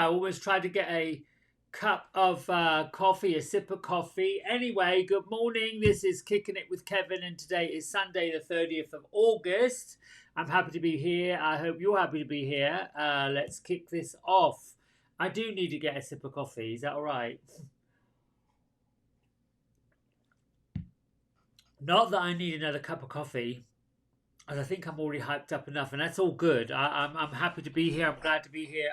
I always try to get a cup of coffee, a sip of coffee. Anyway, good morning. This is Kicking It with Kevin, and today is Sunday, the 30th of August. I'm happy to be here. I hope you're happy to be here. Let's kick this off. I do need to get a sip of coffee. Is that all right? Not that I need another cup of coffee, as I think I'm already hyped up enough, and that's all good. I'm happy to be here. I'm glad to be here.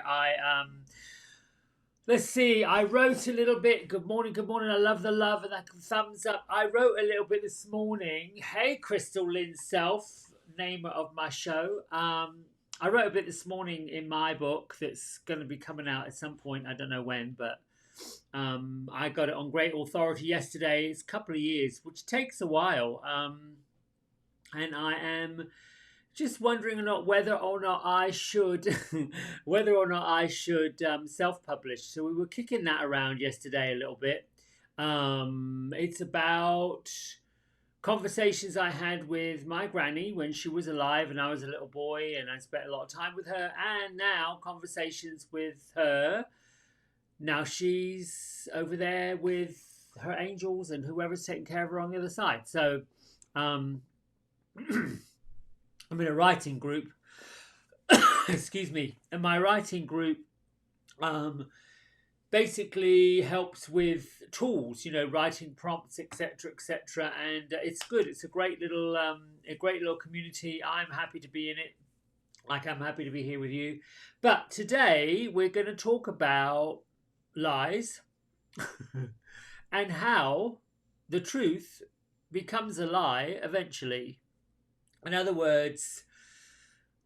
Let's see. I wrote a little bit. Good morning, good morning. I love the love and that thumbs up. I wrote a little bit this morning. Hey, Crystal Lynn Self, name of my show. I wrote a bit this morning in my book that's going to be coming out at some point. I don't know when, but I got it on great authority yesterday. It's a couple of years, which takes a while. And I am just wondering or not whether or not I should self-publish. So we were kicking that around yesterday a little bit. It's about conversations I had with my granny when she was alive and I was a little boy, and I spent a lot of time with her, and now conversations with her. Now she's over there with her angels and whoever's taking care of her on the other side. So I'm in a writing group. Excuse me. And my writing group basically helps with tools, writing prompts, etc., etc. And it's good. It's a great little community. I'm happy to be in it. Like I'm happy to be here with you. But today we're going to talk about lies and how the truth becomes a lie eventually. In other words,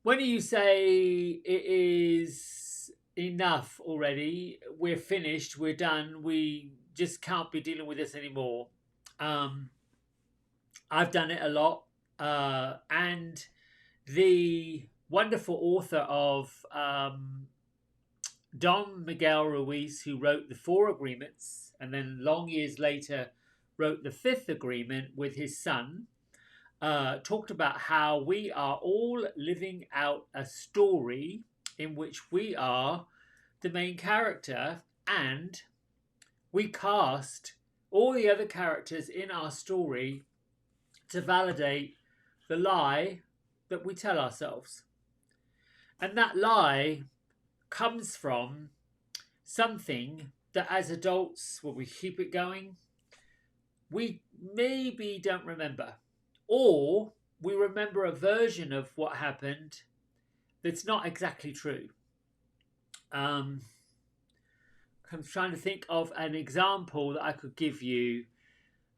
when you say it is enough already, we're finished, we're done, we just can't be dealing with this anymore. I've done it a lot. And the wonderful author of Don Miguel Ruiz, who wrote the Four Agreements and then long years later wrote the Fifth Agreement with his son, talked about how we are all living out a story in which we are the main character, and we cast all the other characters in our story to validate the lie that we tell ourselves. And that lie comes from something that as adults, when we keep it going, we maybe don't remember. Or we remember a version of what happened that's not exactly true. I'm trying to think of an example that I could give you.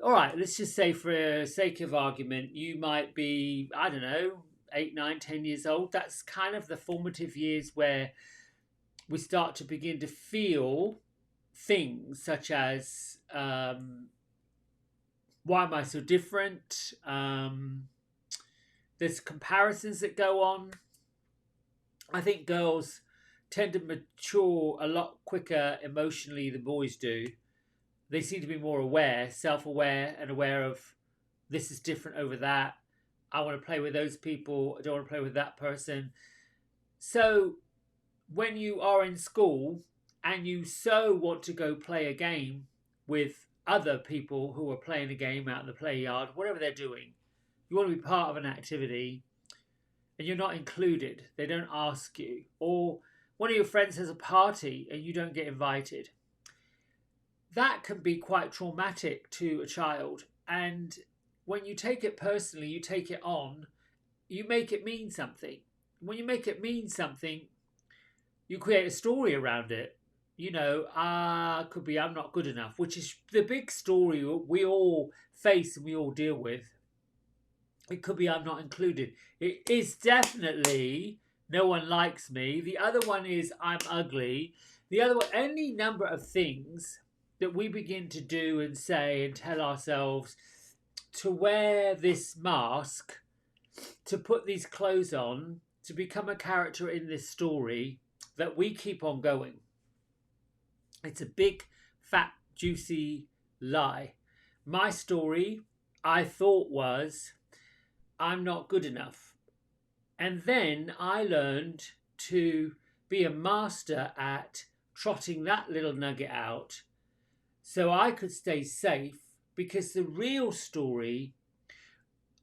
All right, let's just say for sake of argument, you might be, I don't know, 8, 9, 10 years old. That's kind of the formative years where we start to begin to feel things such as, why am I so different? There's comparisons that go on. I think girls tend to mature a lot quicker emotionally than boys do. They seem to be more aware, self-aware, and aware of this is different over that. I want to play with those people. I don't want to play with that person. So when you are in school and you so want to go play a game with other people who are playing a game out in the play yard, whatever they're doing, you want to be part of an activity and you're not included. They don't ask you. Or one of your friends has a party and you don't get invited. That can be quite traumatic to a child. And when you take it personally, you take it on, you make it mean something. When you make it mean something, you create a story around it. Could be I'm not good enough, which is the big story we all face and we all deal with. It could be I'm not included. It is definitely no one likes me. The other one is I'm ugly. The other one, any number of things that we begin to do and say and tell ourselves to wear this mask, to put these clothes on, to become a character in this story that we keep on going. It's a big, fat, juicy lie. My story, I thought, was I'm not good enough. And then I learned to be a master at trotting that little nugget out so I could stay safe, because the real story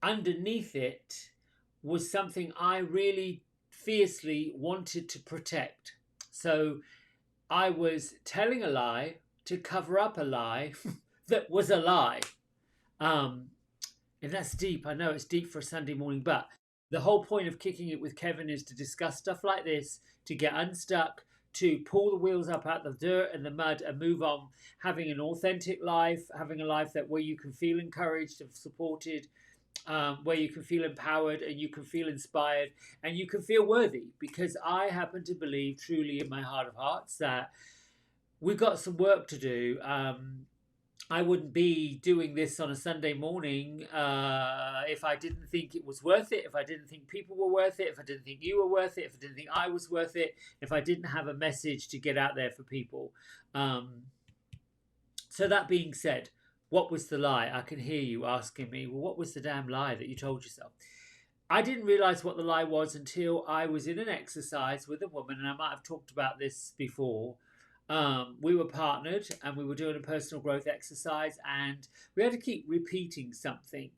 underneath it was something I really fiercely wanted to protect. So I was telling a lie to cover up a lie that was a lie. And that's deep. I know it's deep for a Sunday morning, but the whole point of Kicking It with Kevin is to discuss stuff like this, to get unstuck, to pull the wheels up out of the dirt and the mud and move on, having an authentic life, having a life that where you can feel encouraged and supported, where you can feel empowered and you can feel inspired and you can feel worthy. Because I happen to believe truly in my heart of hearts that we've got some work to do. I wouldn't be doing this on a Sunday morning if I didn't think it was worth it, if I didn't think people were worth it, if I didn't think you were worth it, if I didn't think I was worth it, if I didn't have a message to get out there for people. So that being said, what was the lie? I can hear you asking me, well, what was the damn lie that you told yourself? I didn't realize what the lie was until I was in an exercise with a woman, and I might have talked about this before. We were partnered and we were doing a personal growth exercise, and we had to keep repeating something.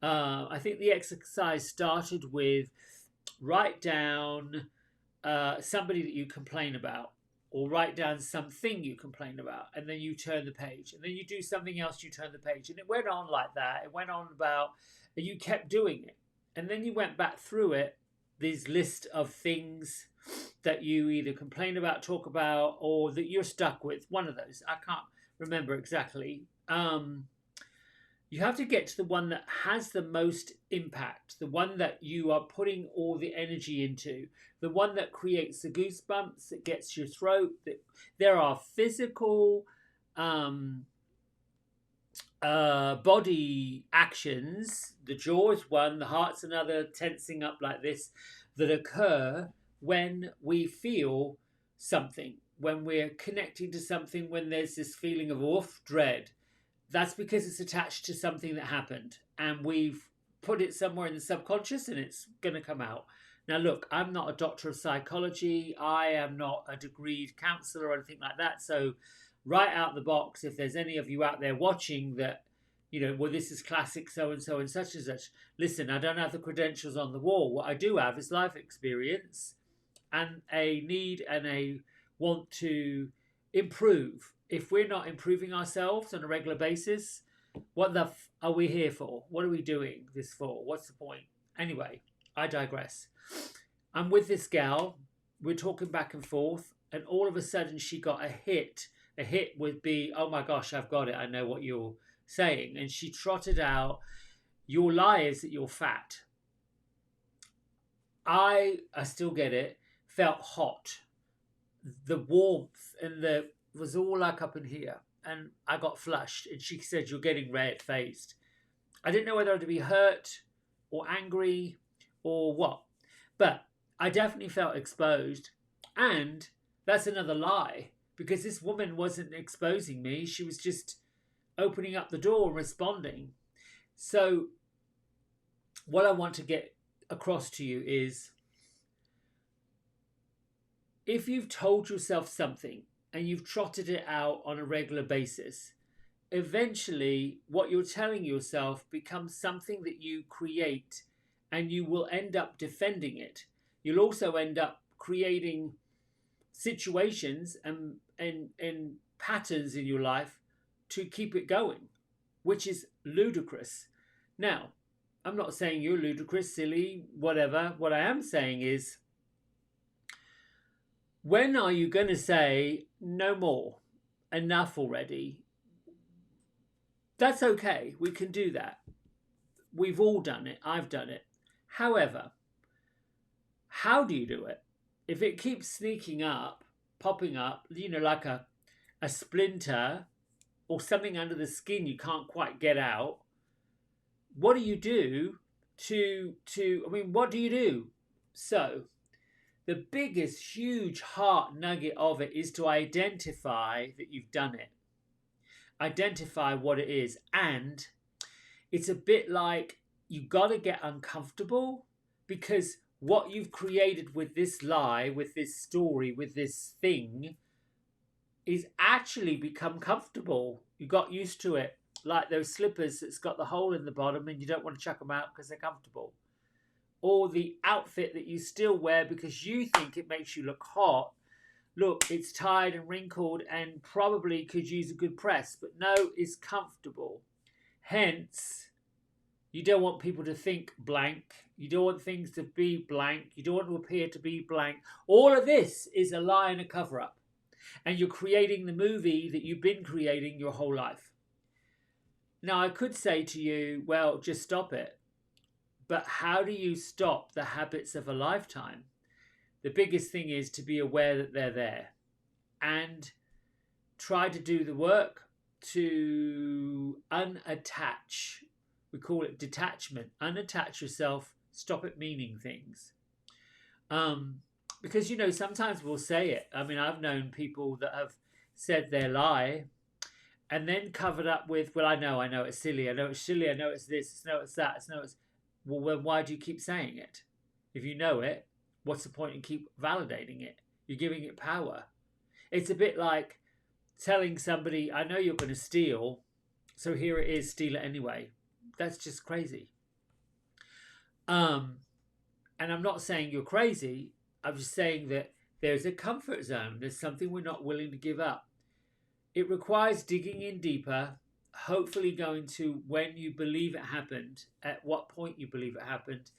I think the exercise started with write down somebody that you complain about, or write down something you complain about, and then you turn the page, and then you do something else, you turn the page, and it went on like that. It went on about, and you kept doing it, and then you went back through it, these list of things that you either complain about, talk about, or that you're stuck with. One of those, I can't remember exactly. You have to get to the one that has the most impact, the one that you are putting all the energy into, the one that creates the goosebumps, that gets your throat. That there are physical body actions, the jaw is one, the heart's another, tensing up like this, that occur when we feel something, when we're connecting to something, when there's this feeling of oof, dread. That's because it's attached to something that happened and we've put it somewhere in the subconscious and it's going to come out. Now, look, I'm not a doctor of psychology. I am not a degreed counselor or anything like that. So right out the box, if there's any of you out there watching that, you know, well, this is classic so-and-so and such and such. Listen, I don't have the credentials on the wall. What I do have is life experience and a need and a want to improve. If we're not improving ourselves on a regular basis, what the are we here for? What are we doing this for? What's the point? Anyway, I digress. I'm with this gal. We're talking back and forth, and all of a sudden she got a hit. A hit would be, oh my gosh, I've got it. I know what you're saying. And she trotted out, your lie is that you're fat. I still get it. Felt hot. The warmth and the was all like up in here, and I got flushed, and she said, you're getting red faced. I didn't know whether to be hurt or angry or what, but I definitely felt exposed. And that's another lie, because this woman wasn't exposing me, she was just opening up the door and responding. So what I want to get across to you is, if you've told yourself something and you've trotted it out on a regular basis, eventually what you're telling yourself becomes something that you create, and you will end up defending it. You'll also end up creating situations and patterns in your life to keep it going, which is ludicrous. Now, I'm not saying you're ludicrous, silly, whatever. What I am saying is, when are you going to say, no more, enough already? That's okay. We can do that. We've all done it. I've done it. However, how do you do it? If it keeps sneaking up, popping up, you know, like a splinter or something under the skin you can't quite get out, what do you do what do you do? So, the biggest, huge heart nugget of it is to identify that you've done it. Identify what it is. And it's a bit like you got to get uncomfortable, because what you've created with this lie, with this story, with this thing, is actually become comfortable. You got used to it, like those slippers that's got the hole in the bottom and you don't want to chuck them out because they're comfortable. Or the outfit that you still wear because you think it makes you look hot. Look, it's tired and wrinkled and probably could use a good press, but no, it's comfortable. Hence, you don't want people to think blank. You don't want things to be blank. You don't want to appear to be blank. All of this is a lie and a cover-up. And you're creating the movie that you've been creating your whole life. Now, I could say to you, well, just stop it. But how do you stop the habits of a lifetime? The biggest thing is to be aware that they're there and try to do the work to unattach. We call it detachment. Unattach yourself. Stop it meaning things. Because, sometimes we'll say it. I mean, I've known people that have said their lie and then covered up with, well, I know it's silly. I know it's silly. I know it's this. I know it's that. I know it's... Well, then why do you keep saying it? If you know it, what's the point in keep validating it? You're giving it power. It's a bit like telling somebody, I know you're going to steal, so here it is, steal it anyway. That's just crazy. And I'm not saying you're crazy. I'm just saying that there's a comfort zone. There's something we're not willing to give up. It requires digging in deeper, hopefully going to when you believe it happened, at what point you believe it happened.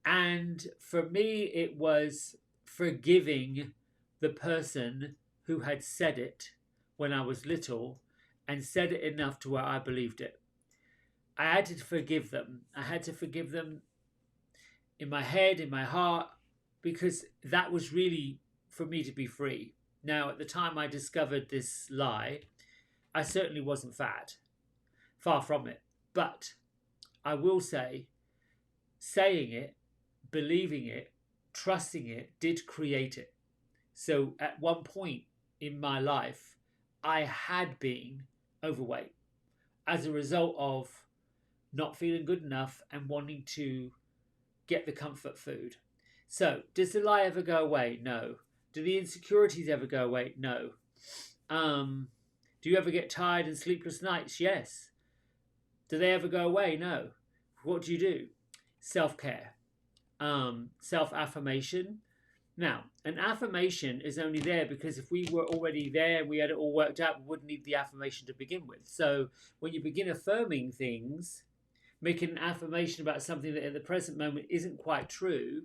And for me, it was forgiving the person who had said it when I was little and said it enough to where I believed it. I had to forgive them. I had to forgive them in my head, in my heart, because that was really for me to be free. Now, at the time I discovered this lie, I certainly wasn't fat. Far from it. But I will say, saying it, believing it, trusting it, did create it. So at one point in my life, I had been overweight as a result of not feeling good enough and wanting to get the comfort food. So, does the lie ever go away? No. Do the insecurities ever go away? No. Do you ever get tired and sleepless nights? Yes. Do they ever go away? No. What do you do? Self-care. Self-affirmation. Now, an affirmation is only there because if we were already there and we had it all worked out, we wouldn't need the affirmation to begin with. So when you begin affirming things, making an affirmation about something that at the present moment isn't quite true,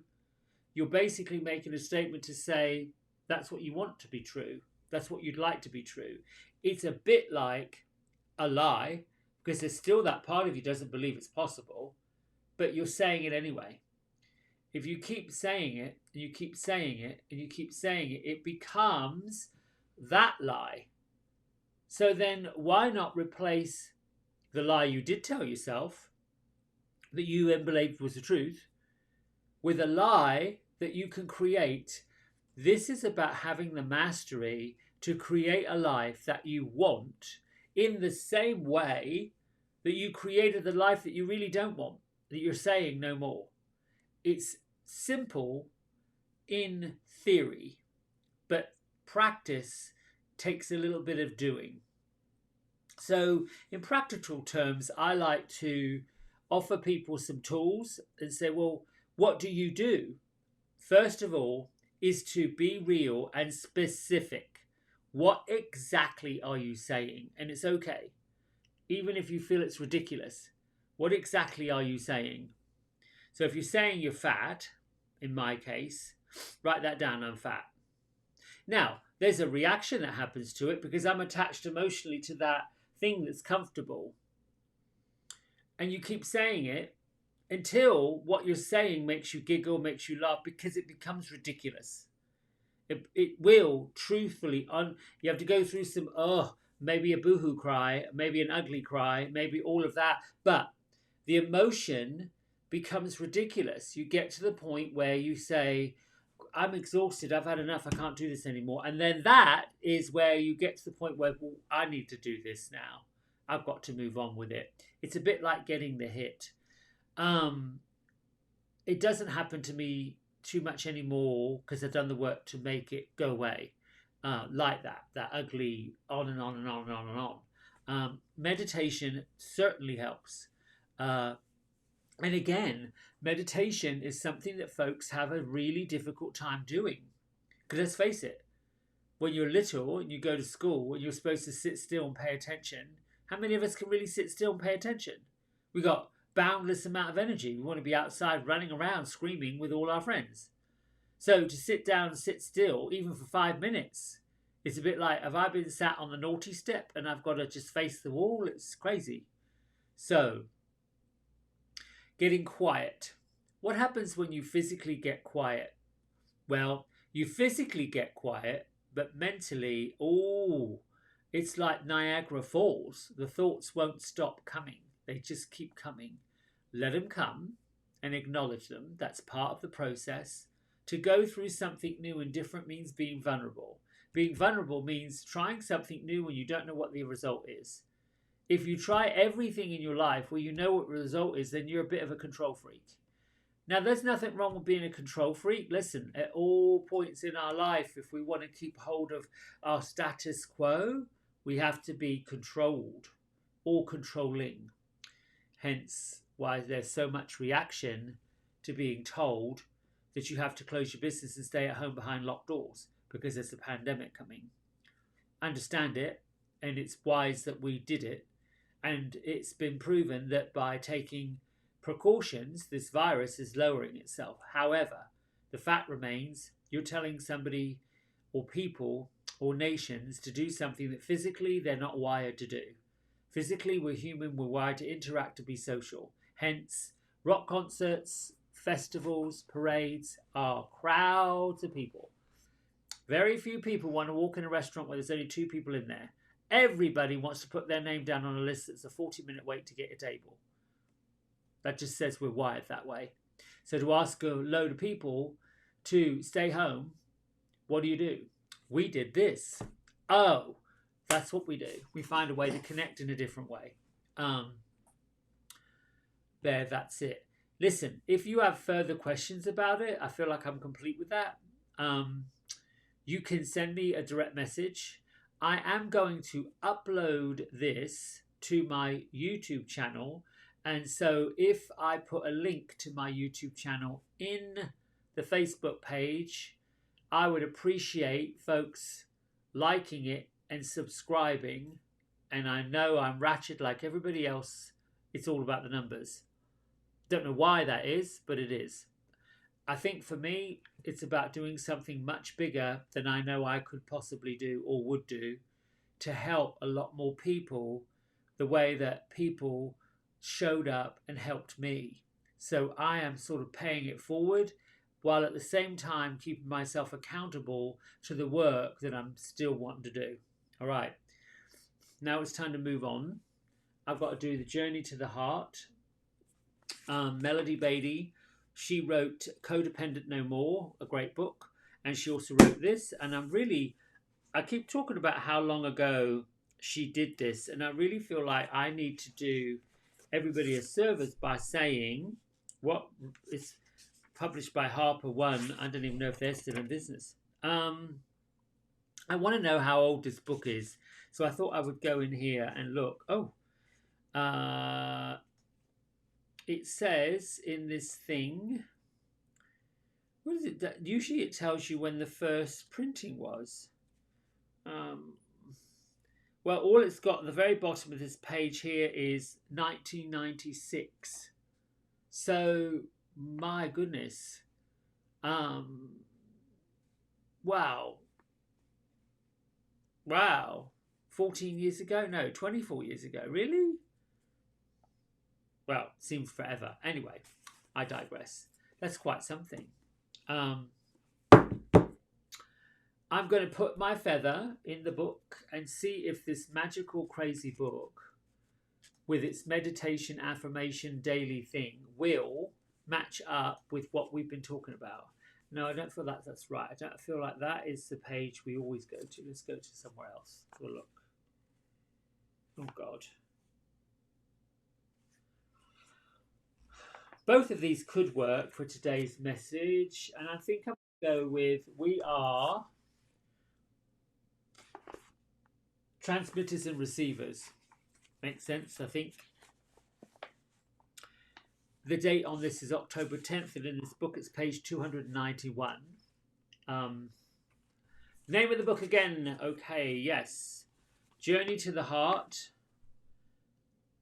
you're basically making a statement to say that's what you want to be true. That's what you'd like to be true. It's a bit like a lie because there's still that part of you doesn't believe it's possible, but you're saying it anyway. If you keep saying it, and you keep saying it, and you keep saying it, it becomes that lie. So then why not replace the lie you did tell yourself, that you then believed was the truth, with a lie that you can create? This is about having the mastery to create a life that you want in the same way that you created the life that you really don't want, that you're saying no more. It's simple in theory, but practice takes a little bit of doing. So in practical terms, I like to offer people some tools and say, well, what do you do? First of all, is to be real and specific. What exactly are you saying? And it's okay, even if you feel it's ridiculous. What exactly are you saying? So if you're saying you're fat, in my case, write that down, I'm fat. Now, there's a reaction that happens to it because I'm attached emotionally to that thing that's comfortable. And you keep saying it until what you're saying makes you giggle, makes you laugh, because it becomes ridiculous. It will, truthfully, you have to go through some, maybe a boohoo cry, maybe an ugly cry, maybe all of that. But the emotion becomes ridiculous. You get to the point where you say, I'm exhausted, I've had enough, I can't do this anymore. And then that is where you get to the point where, well, I need to do this now. I've got to move on with it. It's a bit like getting the hit. It doesn't happen to me too much anymore because I've done the work to make it go away. like that ugly on and on and on and on and on. Meditation certainly helps. Uh, and again, meditation is something that folks have a really difficult time doing. Because let's face it, when you're little and you go to school and you're supposed to sit still and pay attention, how many of us can really sit still and pay attention? We got boundless amount of energy. We want to be outside running around screaming with all our friends. So to sit down and sit still, even for 5 minutes, it's a bit like, have I been sat on the naughty step and I've got to just face the wall? It's crazy. So, getting quiet. What happens when you physically get quiet? Well, you physically get quiet, but mentally, it's like Niagara Falls. The thoughts won't stop coming. They just keep coming. Let them come and acknowledge them. That's part of the process. To go through something new and different means being vulnerable. Being vulnerable means trying something new when you don't know what the result is. If you try everything in your life where you know what the result is, then you're a bit of a control freak. Now, there's nothing wrong with being a control freak. Listen, at all points in our life, if we want to keep hold of our status quo, we have to be controlled or controlling. Hence why there's so much reaction to being told that you have to close your business and stay at home behind locked doors because there's a pandemic coming. Understand it, and it's wise that we did it. And it's been proven that by taking precautions, this virus is lowering itself. However, the fact remains you're telling somebody or people or nations to do something that physically they're not wired to do. Physically, we're human, we're wired to interact, to be social. Hence, rock concerts, festivals, parades are crowds of people. Very few people want to walk in a restaurant where there's only 2 people in there. Everybody wants to put their name down on a list that's a 40-minute wait to get a table. That just says we're wired that way. So to ask a load of people to stay home, what do? We did this. Oh, that's what we do. We find a way to connect in a different way. That's it. Listen, if you have further questions about it, I feel like I'm complete with that. You can send me a direct message. I am going to upload this to my YouTube channel. And so if I put a link to my YouTube channel in the Facebook page, I would appreciate folks liking it and subscribing. And I know I'm ratchet like everybody else. It's all about the numbers. Don't know why that is, but it is. I think for me, it's about doing something much bigger than I know I could possibly do or would do to help a lot more people the way that people showed up and helped me. So I am sort of paying it forward while at the same time keeping myself accountable to the work that I'm still wanting to do. All right. Now it's time to move on. I've got to do the Journey to the Heart. Melody Beatty, she wrote Codependent No More, a great book, and she also wrote this. And I keep talking about how long ago she did this, and I really feel like I need to do everybody a service by saying what is published by Harper One. I don't even know if they're still in business. I want to know how old this book is, so I thought I would go in here and look. It says in this thing, what is it? Usually it tells you when the first printing was. Well, all it's got at the very bottom of this page here is 1996. So, my goodness. Wow. 14 years ago? No, 24 years ago. Really? Well, seems forever. Anyway, I digress. That's quite something. I'm going to put my feather in the book and see if this magical, crazy book with its meditation, affirmation, daily thing will match up with what we've been talking about. No, I don't feel like that's right. I don't feel like that is the page we always go to. Let's go to somewhere else for a look. Oh, God. Both of these could work for today's message. And I think I'm going to go with we are transmitters and receivers. Makes sense, I think. The date on this is October 10th, and in this book it's page 291. Name of the book again. Okay, yes. Journey to the Heart.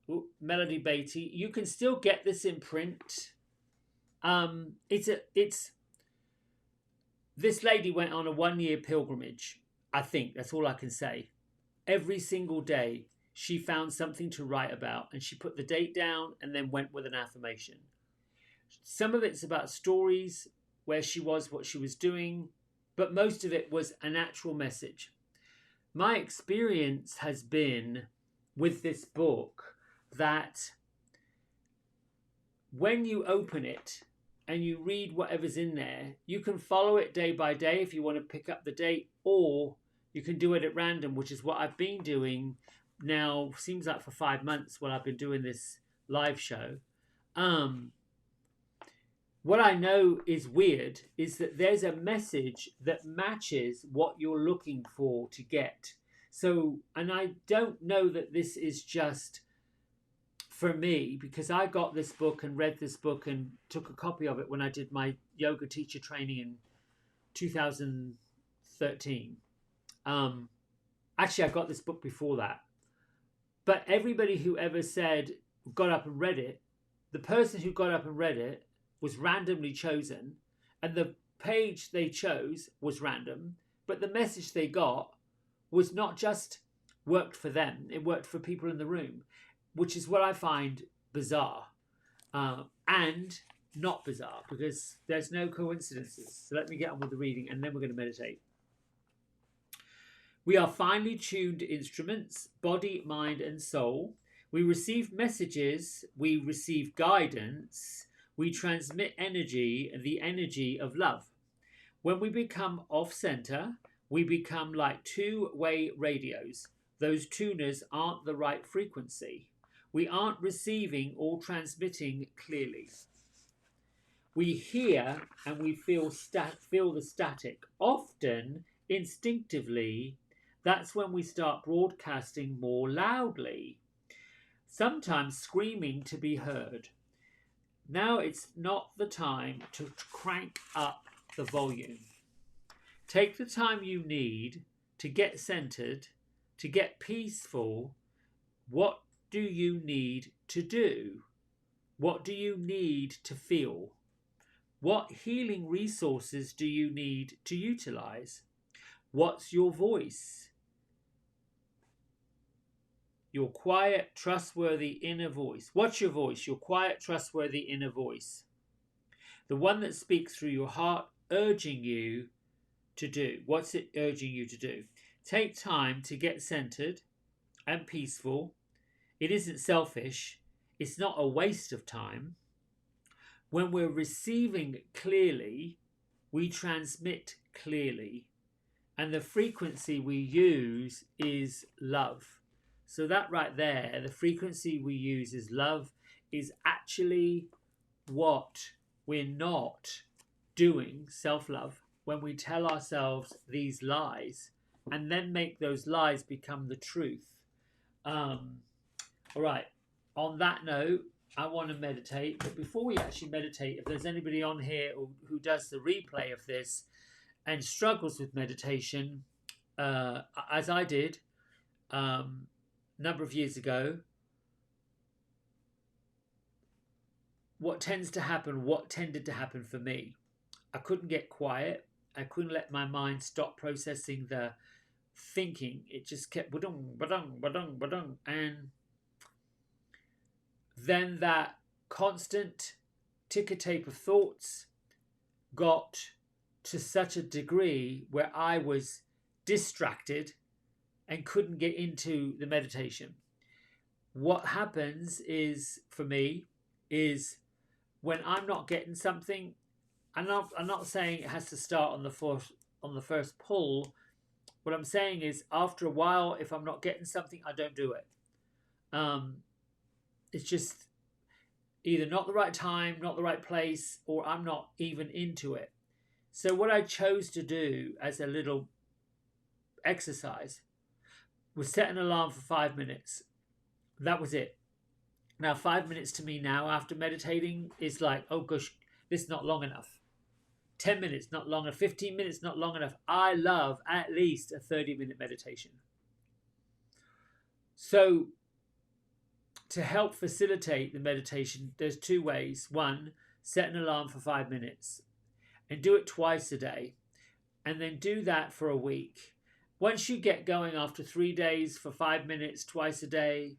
Ooh, Melody Beatty. You can still get this in print. It's this lady went on a 1-year pilgrimage. I think that's all I can say. Every single day she found something to write about, and she put the date down and then went with an affirmation. Some of it's about stories, where she was, what she was doing, but most of it was an actual message. My experience has been with this book that when you open it and you read whatever's in there, you can follow it day by day if you want to pick up the date, or you can do it at random, which is what I've been doing now, seems like for 5 months while I've been doing this live show. What I know is weird is that there's a message that matches what you're looking for to get. So, and I don't know that this is just for me, because I got this book and read this book and took a copy of it when I did my yoga teacher training in 2013. Actually, I got this book before that. But everybody who ever said, got up and read it, the person who got up and read it was randomly chosen, and the page they chose was random, but the message they got was not just worked for them, it worked for people in the room, which is what I find bizarre, and not bizarre, because there's no coincidences. So let me get on with the reading, and then we're going to meditate. We are finely tuned instruments, body, mind, and soul. We receive messages, we receive guidance, we transmit energy, the energy of love. When we become off-center, we become like two-way radios. Those tuners aren't the right frequency. We aren't receiving or transmitting clearly. We hear and we feel the static. Often, instinctively, that's when we start broadcasting more loudly. Sometimes screaming to be heard. Now it's not the time to crank up the volume. Take the time you need to get centered, to get peaceful. What do you need to do? What do you need to feel? What healing resources do you need to utilize? What's your voice? Your quiet, trustworthy inner voice. What's your voice? Your quiet, trustworthy inner voice. The one that speaks through your heart, urging you to do. What's it urging you to do? Take time to get centered and peaceful. It isn't selfish. It's not a waste of time. When we're receiving clearly, we transmit clearly. And the frequency we use is love. So that right there, the frequency we use is love, is actually what we're not doing, self-love, when we tell ourselves these lies and then make those lies become the truth. All right, on that note, I want to meditate. But before we actually meditate, if there's anybody on here who does the replay of this and struggles with meditation, as I did, number of years ago, what tended to happen for me, I couldn't get quiet. I couldn't let my mind stop processing the thinking. It just kept ba-dung, ba-dung, ba-dung, ba-dung. And then that constant ticker tape of thoughts got to such a degree where I was distracted and couldn't get into the meditation. What happens is, for me, is when I'm not getting something, I'm not saying it has to start on the first pull. What I'm saying is, after a while, if I'm not getting something, I don't do it. It's just either not the right time, not the right place, or I'm not even into it. So what I chose to do as a little exercise was set an alarm for 5 minutes. That was it. Now, 5 minutes to me now after meditating is like, oh gosh, this is not long enough. 10 minutes, not long enough. 15 minutes, not long enough. I love at least a 30-minute meditation. So, to help facilitate the meditation, there's two ways. One, set an alarm for 5 minutes and do it twice a day. And then do that for a week. Once you get going after 3 days for 5 minutes twice a day,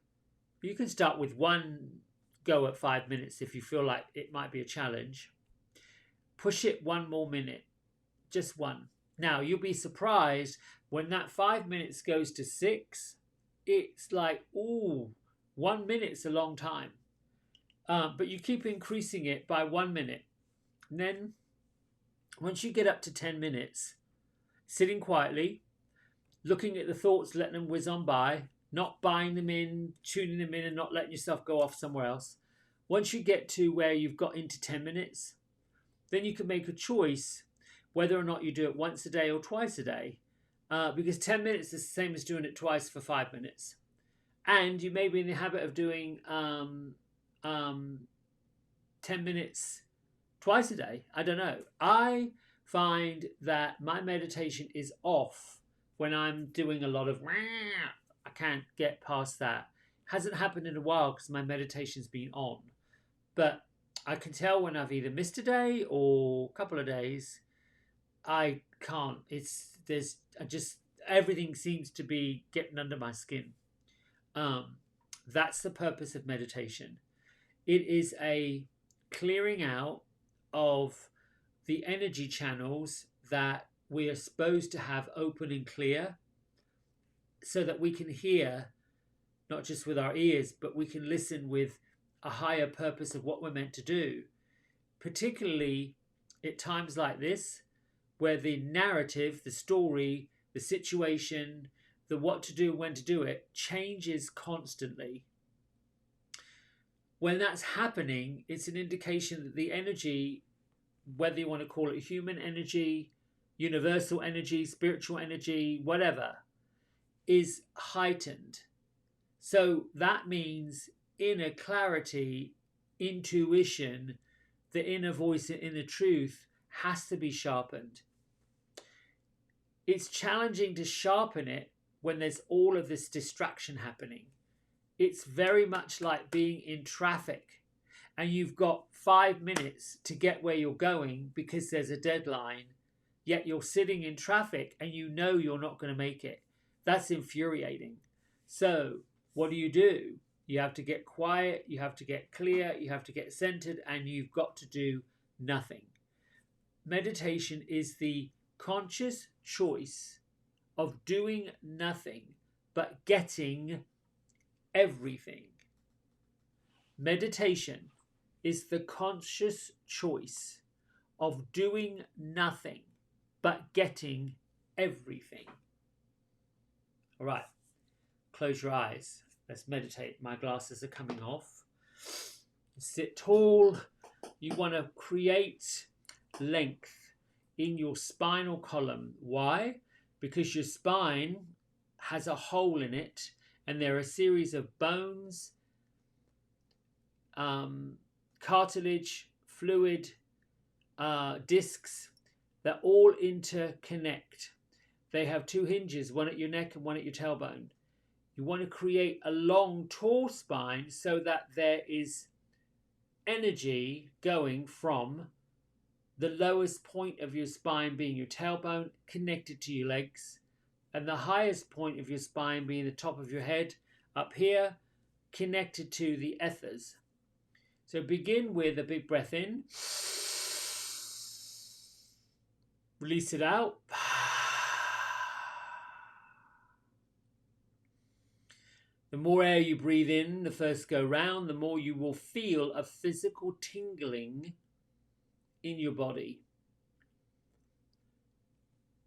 you can start with one go at 5 minutes if you feel like it might be a challenge. Push it one more minute, just one. Now, you'll be surprised when that 5 minutes goes to 6, it's like, ooh, 1 minute's a long time. But you keep increasing it by 1 minute. And then, once you get up to 10 minutes, sitting quietly, looking at the thoughts, letting them whiz on by, not buying them in, tuning them in and not letting yourself go off somewhere else. Once you get to where you've got into 10 minutes, then you can make a choice whether or not you do it once a day or twice a day. Because 10 minutes is the same as doing it twice for 5 minutes. And you may be in the habit of doing 10 minutes twice a day. I don't know. I find that my meditation is off when I'm doing a lot of I can't get past that. Hasn't happened in a while because my meditation's been on. But I can tell when I've either missed a day or a couple of days. I can't. Everything seems to be getting under my skin. That's the purpose of meditation. It is a clearing out of the energy channels that we are supposed to have open and clear so that we can hear, not just with our ears, but we can listen with a higher purpose of what we're meant to do. Particularly at times like this, where the narrative, the story, the situation, the what to do, when to do it, changes constantly. When that's happening, it's an indication that the energy, whether you want to call it human energy, universal energy, spiritual energy, whatever, is heightened. So that means inner clarity, intuition, the inner voice, the inner truth has to be sharpened. It's challenging to sharpen it when there's all of this distraction happening. It's very much like being in traffic and you've got 5 minutes to get where you're going because there's a deadline, yet you're sitting in traffic and you know you're not going to make it. That's infuriating. So what do? You have to get quiet, you have to get clear, you have to get centered, and you've got to do nothing. Meditation is the conscious choice of doing nothing but getting everything. Meditation is the conscious choice of doing nothing but getting everything. All right, close your eyes. Let's meditate. My glasses are coming off. Sit tall. You want to create length in your spinal column. Why? Because your spine has a hole in it and there are a series of bones, cartilage, fluid, discs that all interconnect. They have two hinges, one at your neck and one at your tailbone. You want to create a long, tall spine so that there is energy going from the lowest point of your spine being your tailbone connected to your legs, and the highest point of your spine being the top of your head up here connected to the ethers. So begin with a big breath in. Release it out. The more air you breathe in the first go round, the more you will feel a physical tingling in your body.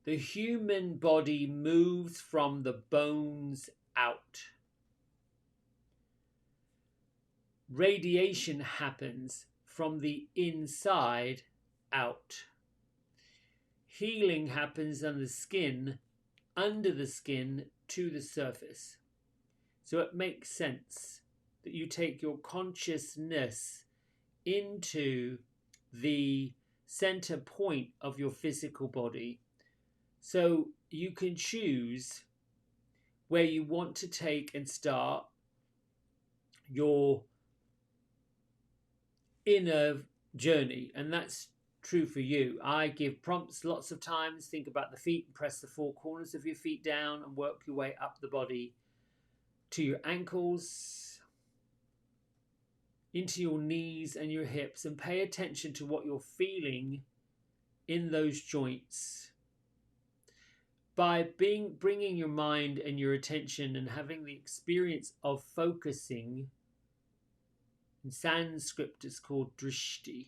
The human body moves from the bones out. Radiation happens from the inside out. Healing happens on the skin, under the skin, to the surface. So it makes sense that you take your consciousness into the center point of your physical body. So you can choose where you want to take and start your inner journey, and that's true for you. I give prompts lots of times. Think about the feet and press the four corners of your feet down and work your way up the body to your ankles, into your knees and your hips, and pay attention to what you're feeling in those joints. By bringing your mind and your attention and having the experience of focusing, in Sanskrit it's called drishti.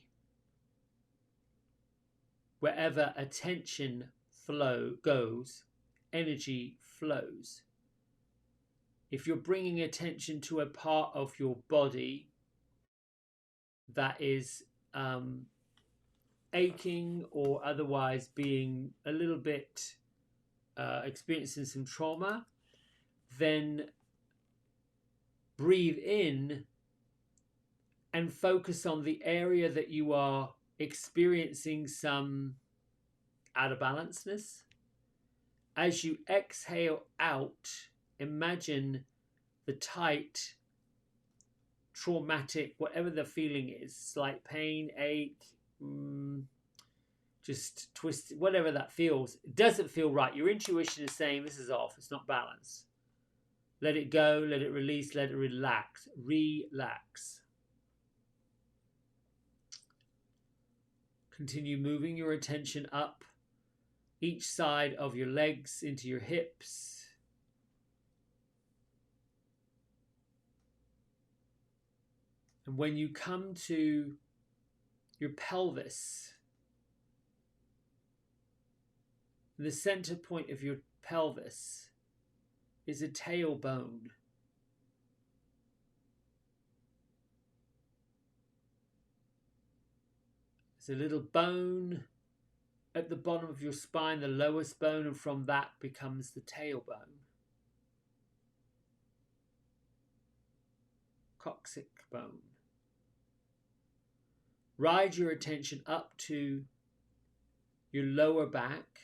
Wherever attention goes, energy flows. If you're bringing attention to a part of your body that is aching or otherwise being a little bit experiencing some trauma, then breathe in and focus on the area that you are experiencing some out of balanceness. As you exhale out, imagine the tight, traumatic, whatever the feeling is, slight pain, ache, just twist, whatever that feels. It doesn't feel right. Your intuition is saying this is off, it's not balanced. Let it go, let it release, let it relax. Relax. Continue moving your attention up each side of your legs into your hips. And when you come to your pelvis, the center point of your pelvis is a tailbone. There's a little bone at the bottom of your spine, the lowest bone, and from that becomes the tailbone. Coccyx bone. Ride your attention up to your lower back.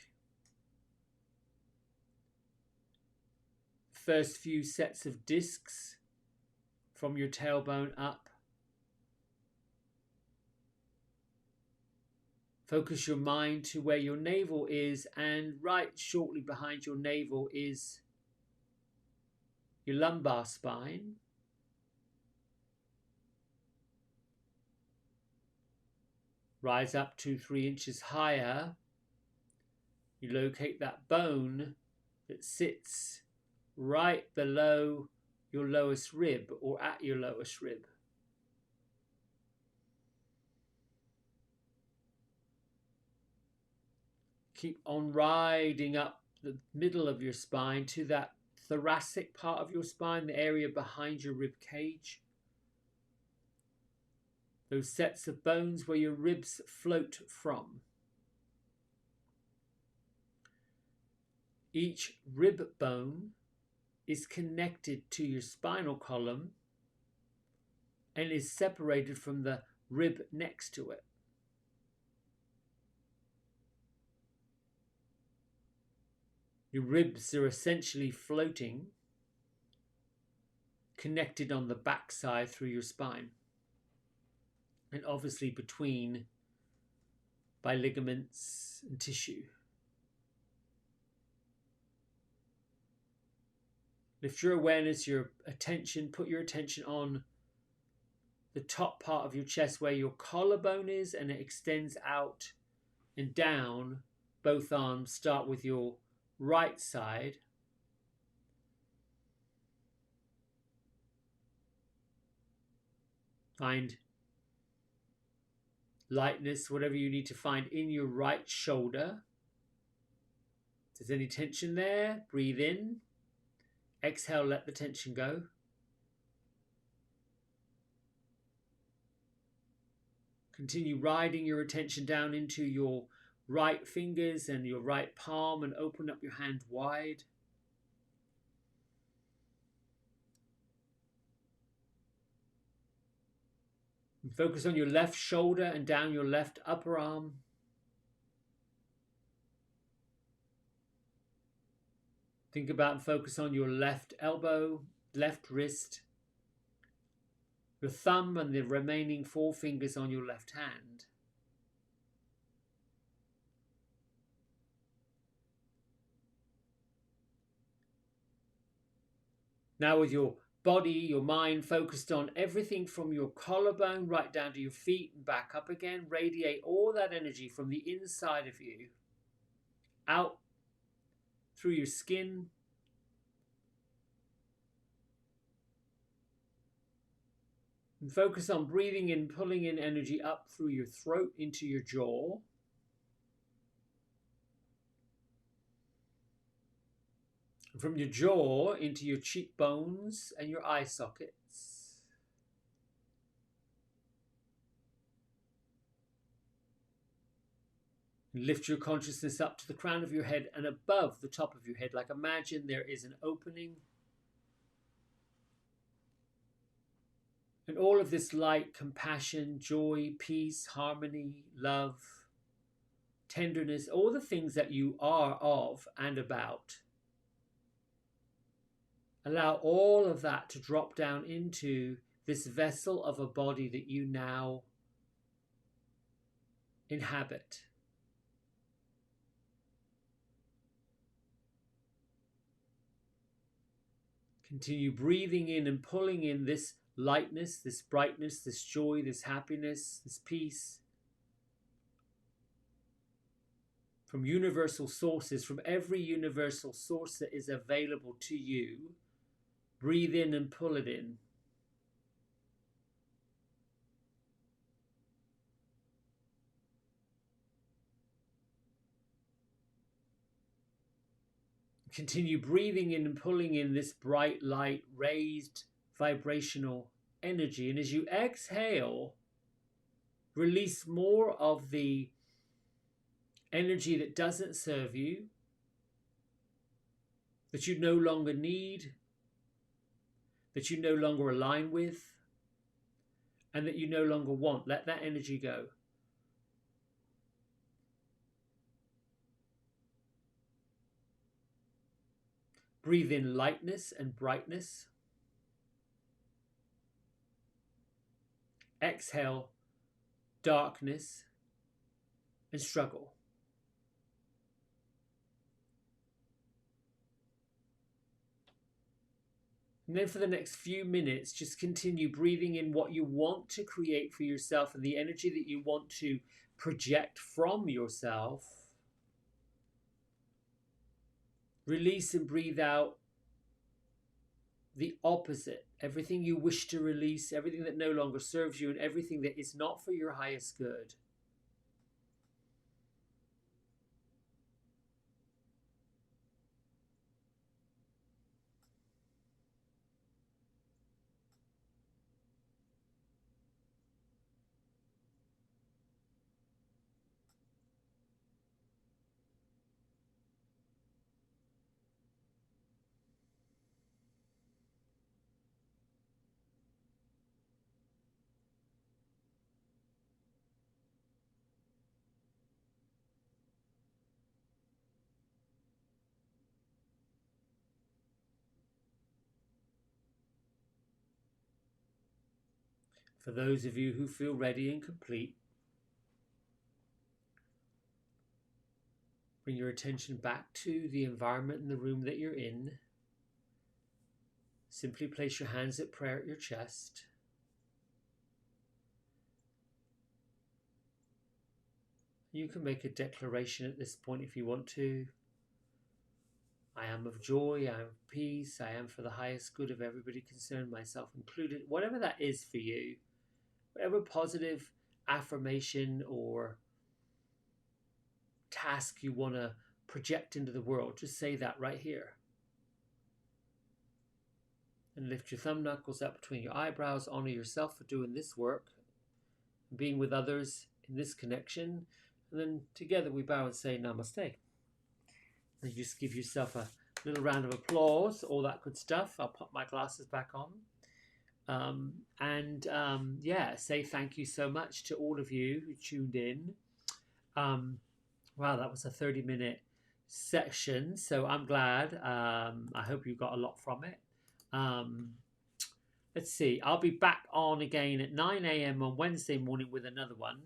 First few sets of discs from your tailbone up. Focus your mind to where your navel is, and right shortly behind your navel is your lumbar spine. Rise up 2-3 inches higher. You locate that bone that sits right below your lowest rib or at your lowest rib. Keep on riding up the middle of your spine to that thoracic part of your spine, the area behind your rib cage. Those sets of bones where your ribs float from. Each rib bone is connected to your spinal column and is separated from the rib next to it. Your ribs are essentially floating, connected on the backside through your spine, and obviously between by ligaments and tissue. Lift your awareness, your attention, put your attention on the top part of your chest where your collarbone is, and it extends out and down. Both arms start with your right side. Find lightness, whatever you need to find in your right shoulder. If there's any tension there, breathe in. Exhale, let the tension go. Continue riding your attention down into your right fingers and your right palm, and open up your hand wide. Focus on your left shoulder and down your left upper arm. Think about and focus on your left elbow, left wrist, your thumb and the remaining 4 fingers on your left hand. Now with your body, your mind focused on everything from your collarbone right down to your feet and back up again, radiate all that energy from the inside of you out through your skin, and focus on breathing in, pulling in energy up through your throat into your jaw. From your jaw into your cheekbones and your eye sockets. Lift your consciousness up to the crown of your head and above the top of your head. Like imagine there is an opening. And all of this light, compassion, joy, peace, harmony, love, tenderness, all the things that you are of and about. Allow all of that to drop down into this vessel of a body that you now inhabit. Continue breathing in and pulling in this lightness, this brightness, this joy, this happiness, this peace. From universal sources, from every universal source that is available to you. Breathe in and pull it in. Continue breathing in and pulling in this bright light, raised vibrational energy. And as you exhale, release more of the energy that doesn't serve you, that you no longer need, that you no longer align with, and that you no longer want. Let that energy go. Breathe in lightness and brightness. Exhale darkness and struggle. And then for the next few minutes, just continue breathing in what you want to create for yourself and the energy that you want to project from yourself. Release and breathe out the opposite. Everything you wish to release, everything that no longer serves you, and everything that is not for your highest good. For those of you who feel ready and complete, bring your attention back to the environment in the room that you're in. Simply place your hands at prayer at your chest. You can make a declaration at this point if you want to. I am of joy, I am of peace, I am for the highest good of everybody concerned, myself included. Whatever that is for you, whatever positive affirmation or task you want to project into the world, just say that right here. And lift your thumb knuckles up between your eyebrows. Honor yourself for doing this work, being with others in this connection. And then together we bow and say namaste. And you just give yourself a little round of applause, all that good stuff. I'll pop my glasses back on. Yeah, say thank you so much to all of you who tuned in. Um, wow, that was a 30-minute section, so I'm glad. I hope you got a lot from it. Um, let's see, I'll be back on again at 9 a.m. on Wednesday morning with another one.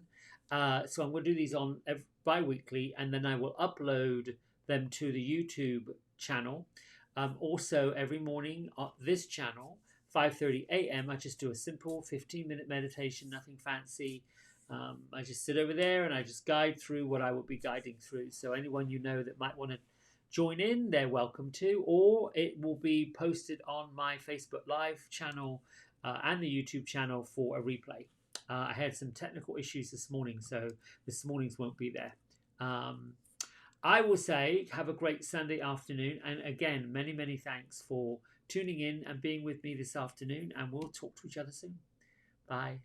So I'm going to do these on bi weekly, and then I will upload them to the YouTube channel. Also, every morning on this channel, 5:30 a.m., I just do a simple 15-minute meditation, nothing fancy. I just sit over there and I just guide through what I will be guiding through. So anyone you know that might want to join in, they're welcome to, or it will be posted on my Facebook Live channel and the YouTube channel for a replay. I had some technical issues this morning, so this morning's won't be there. I will say, have a great Sunday afternoon, and again, many, many thanks for tuning in and being with me this afternoon, and we'll talk to each other soon. Bye.